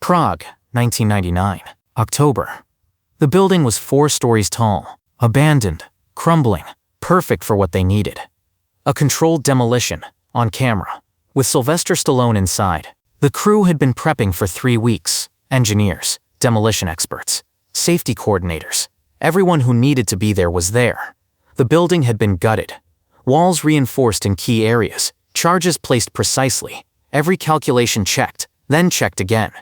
Prague, 1999. October. The building was 4 stories tall, abandoned, crumbling, perfect for what they needed. A controlled demolition, on camera, with Sylvester Stallone inside. The crew had been prepping for 3 weeks. Engineers, demolition experts, safety coordinators. Everyone who needed to be there was there. The building had been gutted. Walls reinforced in key areas, charges placed precisely, every calculation checked, then checked again.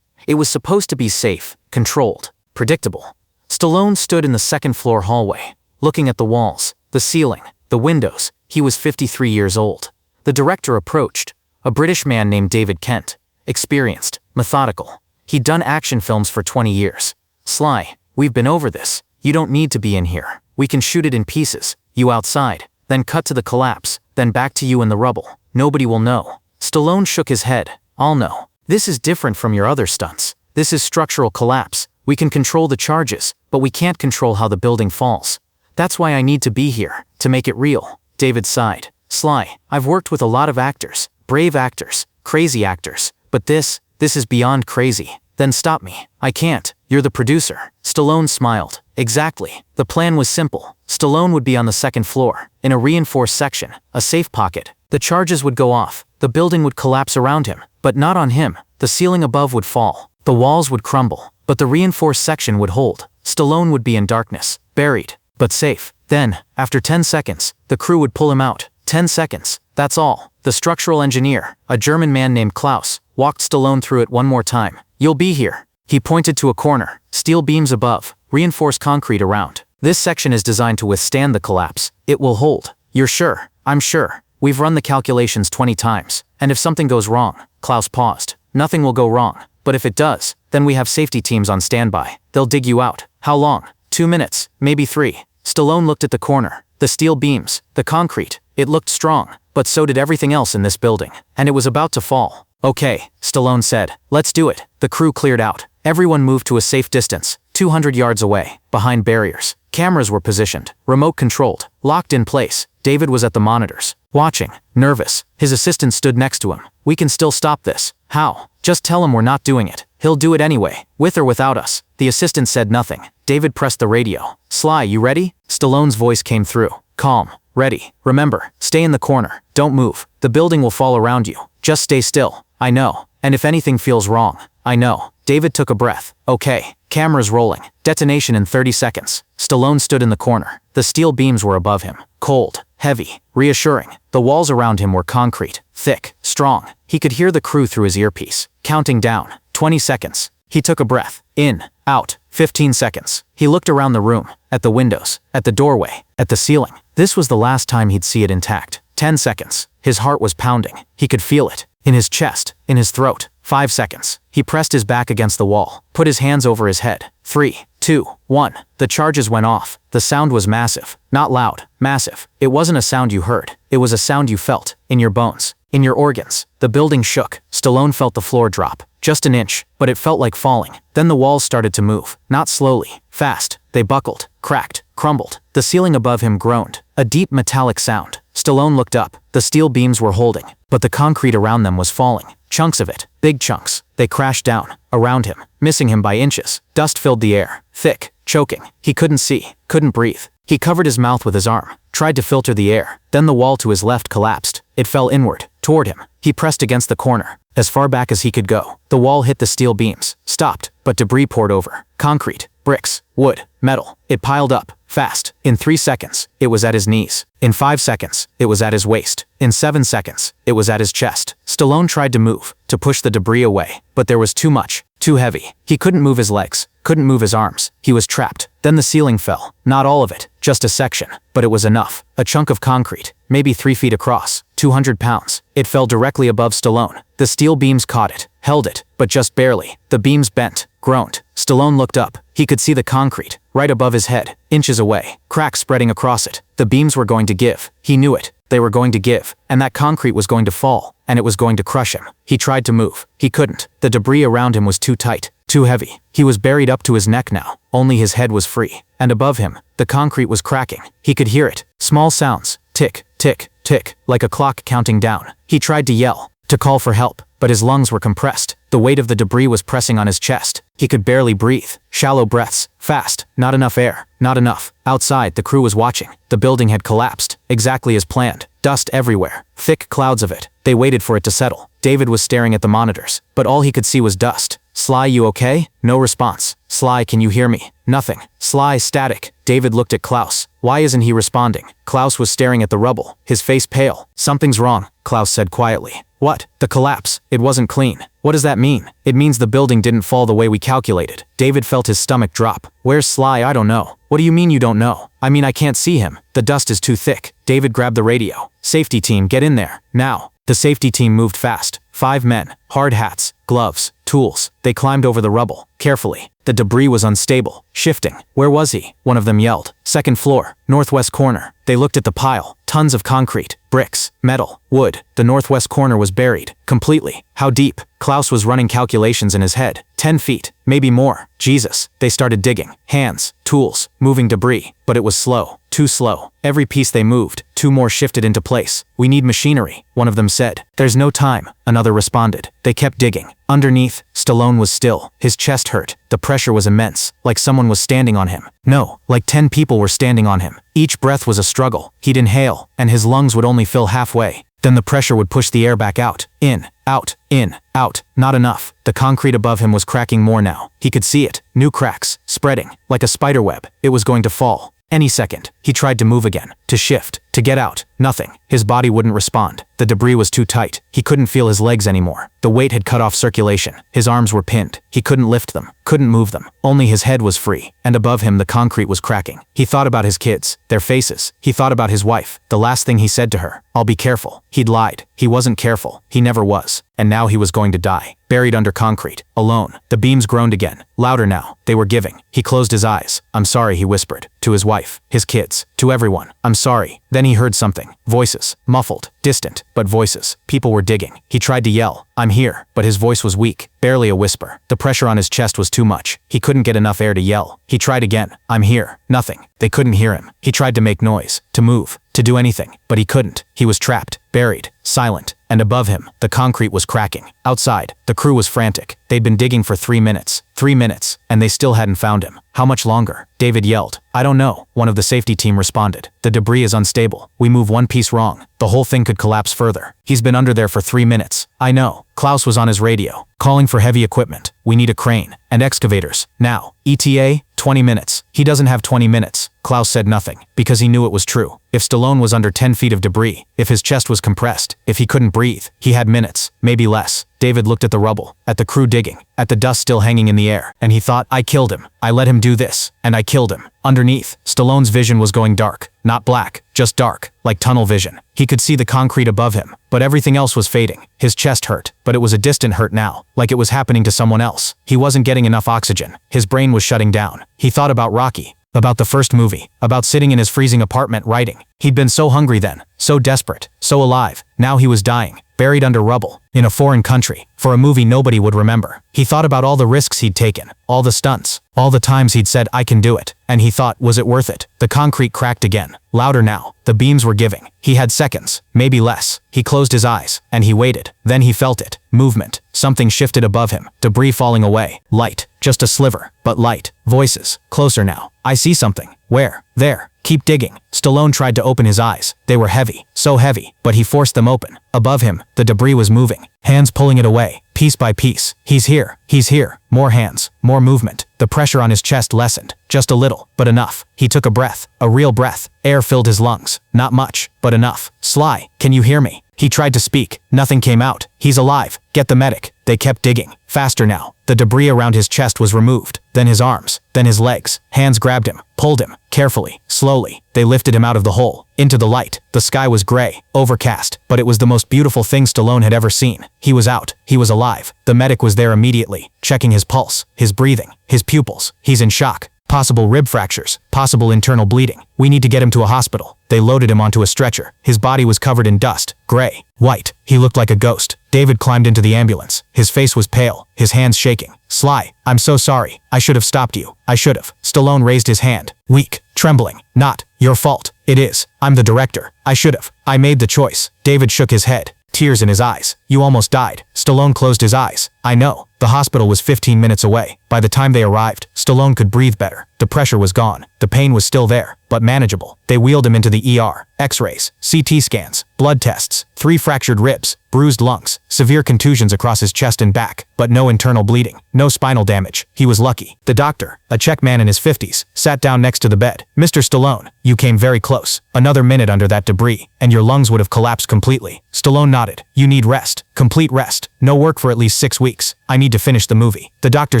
It was supposed to be safe, controlled, predictable. Stallone stood in the second-floor hallway, looking at the walls, the ceiling, the windows. He was 53 years old. The director approached, a British man named David Kent, experienced, methodical. He'd done action films for 20 years. "Sly, we've been over this. You don't need to be in here. We can shoot it in pieces, you outside, then cut to the collapse, then back to you in the rubble. Nobody will know." Stallone shook his head. "I'll know. This is different from your other stunts. This is structural collapse. We can control the charges, but we can't control how the building falls. That's why I need to be here, to make it real." David sighed. "Sly, I've worked with a lot of actors, brave actors, crazy actors, but this is beyond crazy." "Then stop me. I can't. You're the producer." Stallone smiled. "Exactly. The plan was simple. Stallone would be on the second floor, in a reinforced section, a safe pocket. The charges would go off. The building would collapse around him, but not on him. The ceiling above would fall. The walls would crumble, but the reinforced section would hold. Stallone would be in darkness, buried, but safe. Then, after 10 seconds, the crew would pull him out. 10 seconds. That's all." The structural engineer, a German man named Klaus, walked Stallone through it one more time. "You'll be here." He pointed to a corner, steel beams above, reinforced concrete around. "This section is designed to withstand the collapse. It will hold." "You're sure?" "I'm sure. We've run the calculations 20 times. And if something goes wrong," Klaus paused, "nothing will go wrong. But if it does, then we have safety teams on standby. They'll dig you out." "How long?" 2 minutes, maybe 3. Stallone looked at the corner, the steel beams, the concrete. It looked strong, but so did everything else in this building. And it was about to fall. "Okay," Stallone said. "Let's do it." The crew cleared out. Everyone moved to a safe distance, 200 yards away, behind barriers. Cameras were positioned, remote-controlled, locked in place. David was at the monitors, watching, nervous. His assistant stood next to him. "We can still stop this." "How?" "Just tell him we're not doing it. He'll do it anyway, with or without us." The assistant said nothing. David pressed the radio. "Sly, you ready?" Stallone's voice came through. "Calm. Ready. Remember, stay in the corner. Don't move. The building will fall around you. Just stay still." "I know. And if anything feels wrong." "I know." David took a breath. "Okay." Cameras rolling. Detonation in 30 seconds. Stallone stood in the corner. The steel beams were above him. Cold, heavy, reassuring. The walls around him were concrete, thick, strong. He could hear the crew through his earpiece. Counting down. 20 seconds. He took a breath. In, out. 15 seconds. He looked around the room, at the windows, at the doorway, at the ceiling. This was the last time he'd see it intact. 10 seconds. His heart was pounding. He could feel it. In his chest, in his throat. 5 seconds. He pressed his back against the wall, put his hands over his head. 3, 2, 1. The charges went off. The sound was massive. Not loud, massive. It wasn't a sound you heard. It was a sound you felt, in your bones, in your organs. The building shook. Stallone felt the floor drop. Just an inch, but it felt like falling. Then the walls started to move. Not slowly, fast. They buckled, cracked, crumbled. The ceiling above him groaned. A deep metallic sound. Stallone looked up. The steel beams were holding, but the concrete around them was falling. Chunks of it, big chunks. They crashed down, around him, missing him by inches. Dust filled the air, thick, choking. He couldn't see, couldn't breathe. He covered his mouth with his arm, tried to filter the air. Then the wall to his left collapsed. It fell inward, toward him. He pressed against the corner, as far back as he could go. The wall hit the steel beams, stopped, but debris poured over. Concrete, bricks, wood, metal. It piled up, fast. In 3 seconds, it was at his knees. In 5 seconds, it was at his waist. In 7 seconds, it was at his chest. Stallone tried to move, to push the debris away, but there was too much, too heavy. He couldn't move his legs, couldn't move his arms. He was trapped. Then the ceiling fell. Not all of it, just a section, but it was enough. A chunk of concrete, maybe 3 feet across, 200 pounds. It fell directly above Stallone. The steel beams caught it, held it, but just barely. The beams bent, groaned. Stallone looked up. He could see the concrete, right above his head, inches away, cracks spreading across it. The beams were going to give. He knew it. They were going to give, and that concrete was going to fall, and it was going to crush him. He tried to move. He couldn't. The debris around him was too tight, too heavy. He was buried up to his neck now. Only his head was free. And above him, the concrete was cracking. He could hear it. Small sounds. Tick, tick, tick, like a clock counting down. He tried to yell, to call for help, but his lungs were compressed. The weight of the debris was pressing on his chest. He could barely breathe. Shallow breaths. Fast. Not enough air. Not enough. Outside, the crew was watching. The building had collapsed. Exactly as planned. Dust everywhere. Thick clouds of it. They waited for it to settle. David was staring at the monitors, but all he could see was dust. Sly, you okay? No response. Sly, can you hear me? Nothing. Sly, static. David looked at Klaus. Why isn't he responding? Klaus was staring at the rubble, his face pale. Something's wrong, Klaus said quietly. What? The collapse. It wasn't clean. What does that mean? It means the building didn't fall the way we calculated. David felt his stomach drop. Where's Sly? I don't know. What do you mean you don't know? I mean I can't see him. The dust is too thick. David grabbed the radio. Safety team, get in there. Now. The safety team moved fast. 5 men. Hard hats. Gloves. Tools. They climbed over the rubble. Carefully. The debris was unstable. Shifting. Where was he? One of them yelled. Second floor. Northwest corner. They looked at the pile. Tons of concrete. Bricks. Metal. Wood. The northwest corner was buried. Completely. How deep? Klaus was running calculations in his head. 10 feet. Maybe more. Jesus. They started digging. Hands. Tools. Moving debris. But it was slow. Too slow. Every piece they moved, 2 more shifted into place. We need machinery, one of them said. There's no time, another responded. They kept digging. Underneath, Stallone was still. His chest hurt. The pressure was immense, like someone was standing on him. No, like 10 people were standing on him. Each breath was a struggle. He'd inhale, and his lungs would only fill halfway. Then the pressure would push the air back out. In, out, in, out. Not enough. The concrete above him was cracking more now. He could see it. New cracks, spreading, like a spider web. It was going to fall. Any second. He tried to move again, to shift, to get out. Nothing. His body wouldn't respond. The debris was too tight. He couldn't feel his legs anymore. The weight had cut off circulation. His arms were pinned. He couldn't lift them, couldn't move them. Only his head was free, and above him the concrete was cracking. He thought about his kids, their faces. He thought about his wife. The last thing he said to her, "I'll be careful." He'd lied. He wasn't careful. He never was. And now he was going to die. Buried under concrete. Alone. The beams groaned again. Louder now. They were giving. He closed his eyes. "I'm sorry," he whispered. To his wife, his kids, to everyone. "I'm sorry." Then he heard something. Voices. Muffled. Distant. But voices. People were digging. He tried to yell, "I'm here," but his voice was weak. Barely a whisper. The pressure on his chest was too much. He couldn't get enough air to yell. He tried again. "I'm here." Nothing. They couldn't hear him. He tried to make noise, to move, to do anything, but he couldn't. He was trapped, buried, silent, and above him, the concrete was cracking. Outside, the crew was frantic. They'd been digging for 3 minutes. 3 minutes, and they still hadn't found him. How much longer? David yelled. "I don't know," one of the safety team responded. "The debris is unstable. We move one piece wrong. The whole thing could collapse further. He's been under there for 3 minutes." "I know." Klaus was on his radio, calling for heavy equipment. "We need a crane. And excavators. Now." ETA, 20 minutes. He doesn't have 20 minutes. Klaus said nothing, because he knew it was true. If Stallone was under 10 feet of debris, if his chest was compressed, if he couldn't breathe, he had minutes, maybe less. David looked at the rubble, at the crew digging, at the dust still hanging in the air, and he thought, "I killed him. I let him do this, and I killed him." Underneath, Stallone's vision was going dark. Not black, just dark, like tunnel vision. He could see the concrete above him, but everything else was fading. His chest hurt, but it was a distant hurt now, like it was happening to someone else. He wasn't getting enough oxygen. His brain was shutting down. He thought about Rocky, about the first movie, about sitting in his freezing apartment writing. He'd been so hungry then, so desperate, so alive. Now he was dying, buried under rubble, in a foreign country, for a movie nobody would remember. He thought about all the risks he'd taken, all the stunts, all the times he'd said, "I can do it." And he thought, was it worth it? The concrete cracked again, louder now. The beams were giving. He had seconds, maybe less. He closed his eyes, and he waited. Then he felt it. Movement. Something shifted above him. Debris falling away. Light. Just a sliver, but light. Voices. Closer now. "I see something." "Where?" "There." "Keep digging." Stallone tried to open his eyes. They were heavy, so heavy, but he forced them open. Above him, the debris was moving, hands pulling it away, piece by piece. "He's here. He's here." More hands, more movement. The pressure on his chest lessened, just a little, but enough. He took a breath, a real breath. Air filled his lungs. Not much, but enough. "Sly, can you hear me?" He tried to speak. Nothing came out. "He's alive. Get the medic." They kept digging. Faster now. The debris around his chest was removed. Then his arms. Then his legs. Hands grabbed him. Pulled him. Carefully. Slowly. They lifted him out of the hole. Into the light. The sky was gray. Overcast. But it was the most beautiful thing Stallone had ever seen. He was out. He was alive. The medic was there immediately. Checking his pulse. His breathing. His pupils. He's in shock. Possible rib fractures. Possible internal bleeding. "We need to get him to a hospital." They loaded him onto a stretcher. His body was covered in dust. Gray. White. He looked like a ghost. David climbed into the ambulance. His face was pale. His hands shaking. "Sly, I'm so sorry. I should have stopped you. I should have." Stallone raised his hand. Weak. Trembling. "Not your fault." "It is. I'm the director. I should have. I made the choice." David shook his head. Tears in his eyes. You almost died. Stallone closed his eyes. I know. The hospital was 15 minutes away. By the time they arrived, Stallone could breathe better. The pressure was gone. The pain was still there, but manageable. They wheeled him into the ER. X-rays, CT scans, blood tests, 3 fractured ribs, bruised lungs, severe contusions across his chest and back, but no internal bleeding, no spinal damage. He was lucky. The doctor, a Czech man in his 50s, sat down next to the bed. Mr. Stallone, you came very close. Another minute under that debris, and your lungs would have collapsed completely. Stallone nodded. You need rest. Complete rest. No work for at least 6 weeks. I need to finish the movie. The doctor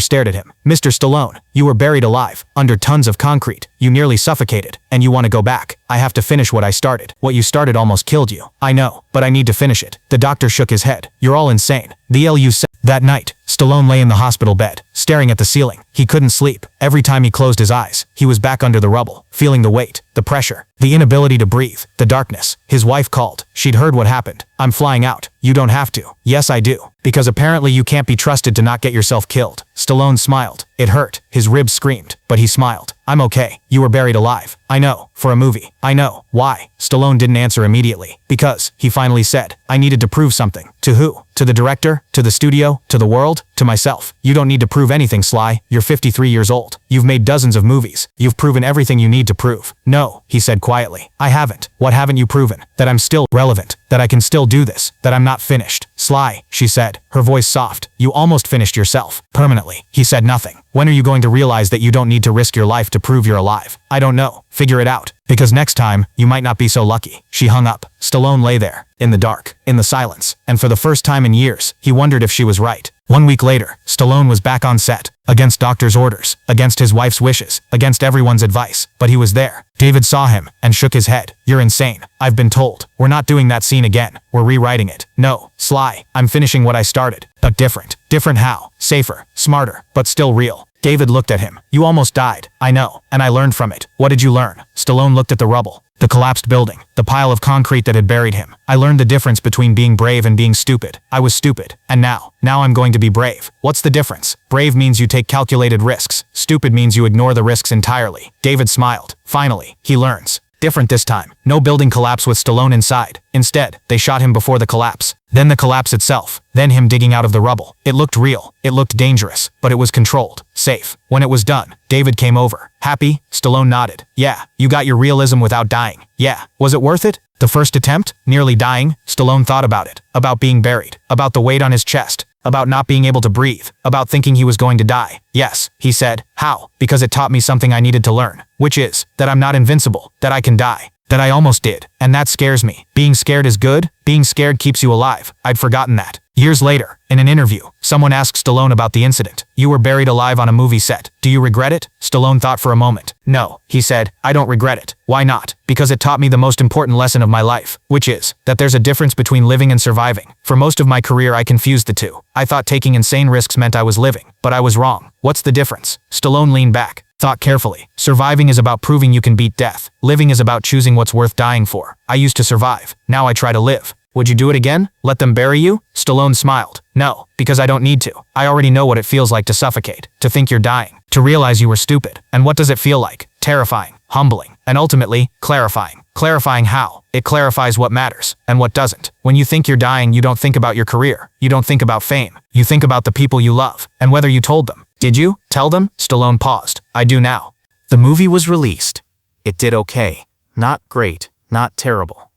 stared at him. Mr. Stallone, you were buried alive, under tons of concrete. You nearly suffocated, and you want to go back. I have to finish what I started. What you started almost killed you. I know, but I need to finish it. The doctor shook his head. You're all insane. The LU said. That night, Stallone lay in the hospital bed, staring at the ceiling. He couldn't sleep. Every time he closed his eyes, he was back under the rubble, feeling the weight, the pressure, the inability to breathe, the darkness. His wife called. She'd heard what happened. I'm flying out. You don't have to. Yes, I do. Because apparently you can't be trusted to not get yourself killed. Stallone smiled. It hurt. His ribs screamed, but he smiled. I'm okay. You were buried alive. I know. For a movie. I know. Why? Stallone didn't answer immediately. Because, he finally said, I needed to prove something. To who? To the director? To the studio? To the world? To myself. You don't need to prove anything, Sly. You're 53 years old. You've made dozens of movies. You've proven everything you need to prove. No, he said quietly. I haven't. What haven't you proven? That I'm still relevant. That I can still do this. That I'm not finished. Sly, she said, her voice soft. You almost finished yourself. Permanently. He said nothing. When are you going to realize that you don't need to risk your life to prove you're alive? I don't know. Figure it out. Because next time, you might not be so lucky. She hung up. Stallone lay there, in the dark, in the silence, and for the first time in years, he wondered if she was right. 1 week later, Stallone was back on set, against doctor's orders, against his wife's wishes, against everyone's advice, but he was there. David saw him, and shook his head. You're insane. I've been told. We're not doing that scene again. We're rewriting it. No, Sly, I'm finishing what I started. But different. Different how? Safer, smarter, but still real. David looked at him. You almost died. I know, and I learned from it. What did you learn? Stallone looked at the rubble. The collapsed building, the pile of concrete that had buried him. I learned the difference between being brave and being stupid. I was stupid. And now I'm going to be brave. What's the difference? Brave means you take calculated risks. Stupid means you ignore the risks entirely. David smiled. Finally, he learns. Different this time. No building collapse with Stallone inside. Instead, they shot him before the collapse. Then the collapse itself. Then him digging out of the rubble. It looked real. It looked dangerous. But it was controlled. Safe. When it was done, David came over. Happy? Stallone nodded. Yeah, you got your realism without dying. Yeah. Was it worth it? The first attempt? Nearly dying? Stallone thought about it. About being buried. About the weight on his chest. About not being able to breathe. About thinking he was going to die. Yes, he said. How? Because it taught me something I needed to learn. Which is, that I'm not invincible. That I can die. That I almost did. And that scares me. Being scared is good. Being scared keeps you alive. I'd forgotten that. Years later, in an interview, someone asked Stallone about the incident. You were buried alive on a movie set. Do you regret it? Stallone thought for a moment. No, he said, I don't regret it. Why not? Because it taught me the most important lesson of my life, which is, that there's a difference between living and surviving. For most of my career I confused the two. I thought taking insane risks meant I was living, but I was wrong. What's the difference? Stallone leaned back. Thought carefully. Surviving is about proving you can beat death. Living is about choosing what's worth dying for. I used to survive. Now I try to live. Would you do it again? Let them bury you? Stallone smiled. No, because I don't need to. I already know what it feels like to suffocate, to think you're dying, to realize you were stupid. And what does it feel like? Terrifying, humbling, and ultimately, clarifying. Clarifying how? It clarifies what matters, and what doesn't. When you think you're dying, you don't think about your career. You don't think about fame. You think about the people you love, and whether you told them. Did you tell them? Stallone paused. I do now. The movie was released. It did okay. Not great, not terrible.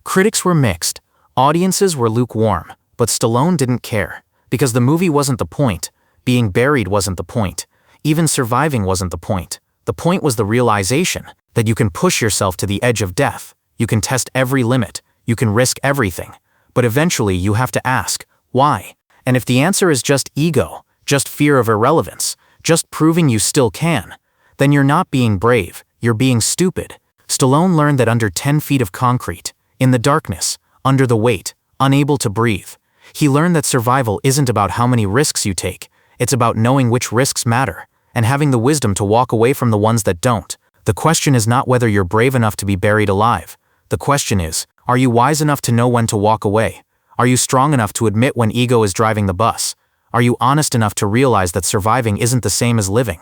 Critics were mixed. Audiences were lukewarm, but Stallone didn't care. Because the movie wasn't the point. Being buried wasn't the point. Even surviving wasn't the point. The point was the realization that you can push yourself to the edge of death. You can test every limit. You can risk everything. But eventually you have to ask, why? And if the answer is just ego, just fear of irrelevance, just proving you still can, then you're not being brave, you're being stupid. Stallone learned that under 10 feet of concrete, in the darkness, under the weight, unable to breathe, he learned that survival isn't about how many risks you take, it's about knowing which risks matter, and having the wisdom to walk away from the ones that don't. The question is not whether you're brave enough to be buried alive. The question is, are you wise enough to know when to walk away? Are you strong enough to admit when ego is driving the bus? Are you honest enough to realize that surviving isn't the same as living?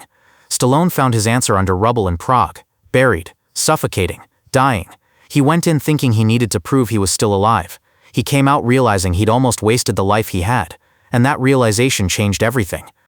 Stallone found his answer under rubble in Prague, buried, suffocating, dying. He went in thinking he needed to prove he was still alive. He came out realizing he'd almost wasted the life he had, and that realization changed everything.